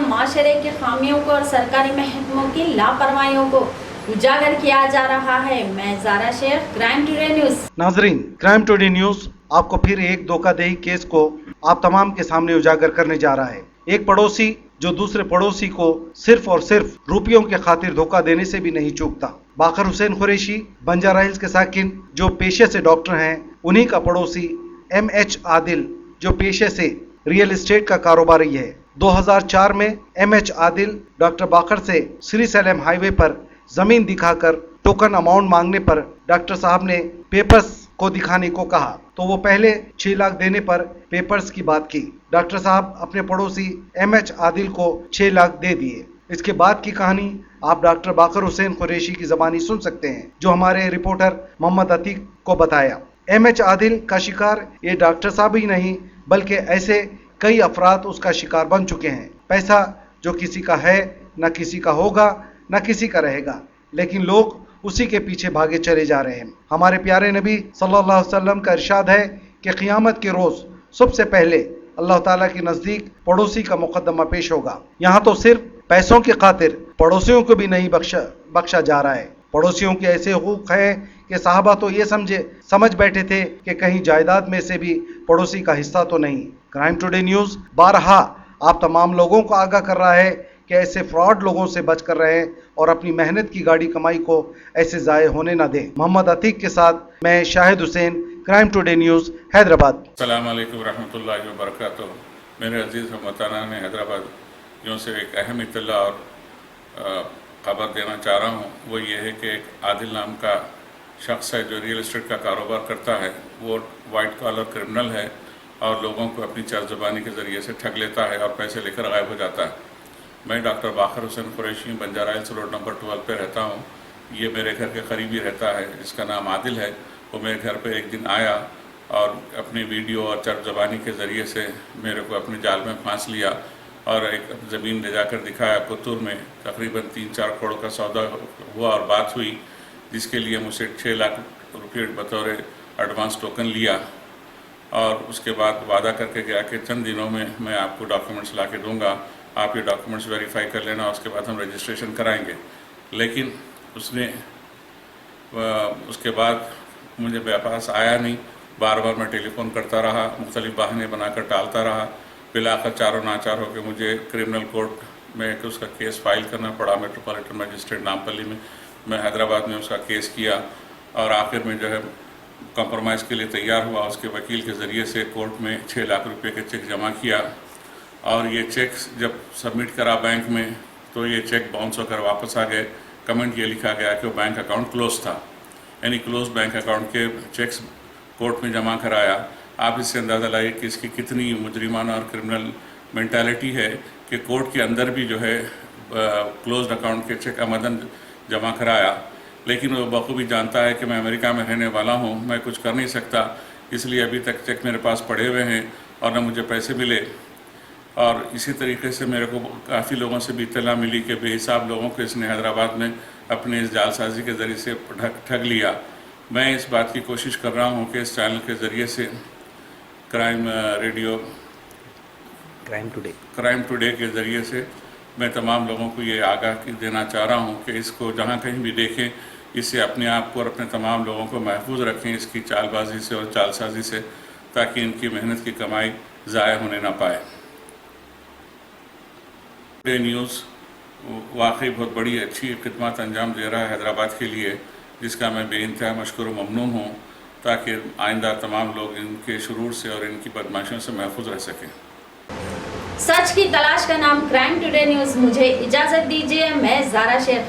معاشرے کی خامیوں کو اور سرکاری محکموں کی لاپرواہیوں کو اجاگر کیا جا رہا ہے۔ میں زارا شیخ، کرائم ٹوڈے نیوز۔ ناظرین، کرائم ٹوڈے نیوز آپ کو پھر ایک دھوکہ دہی کیس کو آپ تمام کے سامنے اجاگر کرنے جا رہا ہے۔ ایک پڑوسی جو دوسرے پڑوسی کو صرف اور صرف روپیوں کے خاطر دھوکہ دینے سے بھی نہیں چوکتا۔ باقر حسین قریشی بنجارہ ہلز کے ساکن جو پیشے سے ڈاکٹر ہیں، انہی کا پڑوسی ایم ایچ عادل جو پیشے سے ریئل اسٹیٹ کا کاروباری ہے۔ 2004 میں ایم ایچ عادل ڈاکٹر باقر سے سری سیلم ہائی وے پر زمین دکھا کر ٹوکن اماؤنٹ مانگنے پر ڈاکٹر صاحب نے پیپرز کو دکھانے کو کہا تو وہ پہلے 6 لاکھ دینے پر پیپرز کی بات کی۔ ڈاکٹر صاحب اپنے پڑوسی ایم ایچ عادل کو 6 لاکھ دے دیے۔ اس کے بعد کی کہانی آپ ڈاکٹر باقر حسین قریشی کی زبانی سن سکتے ہیں، جو ہمارے رپورٹر محمد عتیق کو بتایا۔ ایم ایچ عادل کا شکار یہ ڈاکٹر صاحب ہی نہیں بلکہ ایسے کئی افراد اس کا شکار بن چکے ہیں۔ پیسہ جو کسی کا ہے نہ کسی کا ہوگا نہ کسی کا رہے گا، لیکن لوگ اسی کے پیچھے بھاگے چلے جا رہے ہیں۔ ہمارے پیارے نبی صلی اللہ علیہ وسلم کا ارشاد ہے کہ قیامت کے روز سب سے پہلے اللہ تعالیٰ کے نزدیک پڑوسی کا مقدمہ پیش ہوگا۔ یہاں تو صرف پیسوں کی خاطر پڑوسیوں کو بھی نہیں بخشا جا رہا ہے۔ پڑوسیوں کے ایسے حقوق ہیں کہ صحابہ تو یہ سمجھ بیٹھے تھے کہ کہیں جائیداد میں سے بھی پڑوسی کا حصہ تو نہیں۔ کرائم ٹوڈے نیوز بارہا آپ تمام لوگوں کو آگاہ کر رہا ہے کہ ایسے فراڈ لوگوں سے بچ کر رہیں اور اپنی محنت کی گاڑی کمائی کو ایسے ضائع ہونے نہ دیں۔ محمد عتیق کے ساتھ میں شاہد حسین، کرائم ٹوڈے نیوز، حیدرآباد۔ السلام علیکم ورحمۃ اللہ وبرکاتہ۔ میرے عزیز ہم وطنان حیدرآباد یوں سے ایک اہم اطلاع اور خبر دینا چاہ رہا ہوں، وہ یہ ہے کہ ایک عادل نام کا شخص ہے جو ریئل اسٹیٹ کا کاروبار کرتا ہے۔ وہ وائٹ کالر کرمنل ہے اور لوگوں کو اپنی چار زبانی کے ذریعے سے ٹھگ لیتا ہے اور پیسے لے کر غائب ہو جاتا ہے۔ میں doctor Baqar Hussain Qureshi Banjara Hills road number 12 پہ رہتا ہوں۔ یہ میرے گھر کے قریبی رہتا ہے، جس کا نام عادل ہے۔ وہ میرے گھر پہ ایک دن آیا اور اپنی ویڈیو اور چرب زبانی کے ذریعے سے میرے کو اپنے جال میں پھانس لیا اور ایک زمین لے جا کر دکھایا پتور میں۔ تقریباً 3-4 کروڑ کا سودا ہوا اور بات ہوئی، جس کے لیے مجھ سے 6 لاکھ روپے بطور ایڈوانس ٹوکن لیا اور اس کے بعد وعدہ کر کے گیا کہ چند دنوں میں میں آپ کو ڈاکومنٹس لا کے دوں گا، آپ یہ ڈاکومنٹس ویریفائی کر لینا، اس کے بعد ہم رجسٹریشن کرائیں گے۔ لیکن اس کے بعد مجھے میرے پاس آیا نہیں۔ بار بار میں ٹیلی فون کرتا رہا، مختلف بہانے بنا کر ٹالتا رہا۔ بالآخر چاروں ناچار ہو کے مجھے کرمنل کورٹ میں اس کا کیس فائل کرنا پڑا، میٹروپولیٹن مجسٹریٹ نامپلی میں۔ میں حیدرآباد میں اس کا کیس کیا اور آخر میں جو ہے کمپرومائز کے لیے تیار ہوا۔ اس کے وکیل کے ذریعے سے کورٹ میں 6 لاکھ روپے کے چیک جمع کیا اور یہ چیک جب سبمٹ کرا بینک میں تو یہ چیک باؤنس ہو کر واپس آ گئے۔ کمنٹ یہ لکھا گیا کہ وہ بینک اکاؤنٹ کلوز تھا، یعنی کلوز بینک اکاؤنٹ کے چیکس کورٹ میں جمع کرایا۔ آپ اس سے اندازہ لائیے کہ اس کی کتنی مجرمانہ اور کرمنل مینٹالٹی ہے کہ کورٹ کے اندر بھی جو ہے کلوزڈ اکاؤنٹ کے چیک آمدن جمع کرایا۔ لیکن وہ بخوبی جانتا ہے کہ میں امریکہ میں رہنے والا ہوں، میں کچھ کر نہیں سکتا، اس لیے ابھی تک چیک میرے پاس پڑے ہوئے ہیں اور نہ مجھے پیسے ملے۔ اور اسی طریقے سے میرے کو کافی لوگوں سے بھی اطلاع ملی کہ بے حساب لوگوں کو اس نے حیدرآباد میں اپنے اس جال سازی کے ذریعے سے ٹھگ لیا۔ میں اس بات کی کوشش کر رہا ہوں کہ اس چینل کے ذریعے سے کرائم ٹوڈے کے ذریعے سے میں تمام لوگوں کو یہ آگاہ دینا چاہ رہا ہوں کہ اس کو جہاں کہیں بھی دیکھیں، اس سے اپنے آپ کو اور اپنے تمام لوگوں کو محفوظ رکھیں اس کی چال بازی سے اور چال سازی سے، تاکہ ان کی محنت کی کمائی ضائع ہونے نہ پائے۔ ٹوڈے نیوز واقعی بہت بڑی اچھی خدمات انجام دے رہا ہے حیدرآباد کے لیے، جس کا میں بے انتہا مشکور و ممنون ہوں، تاکہ آئندہ تمام لوگ ان کے شرور سے اور ان کی بدماشیوں سے محفوظ رہ سکیں۔ سچ کی تلاش کا نام کرائم ٹوڈے نیوز۔ مجھے اجازت دیجیے، میں زارا شیخ۔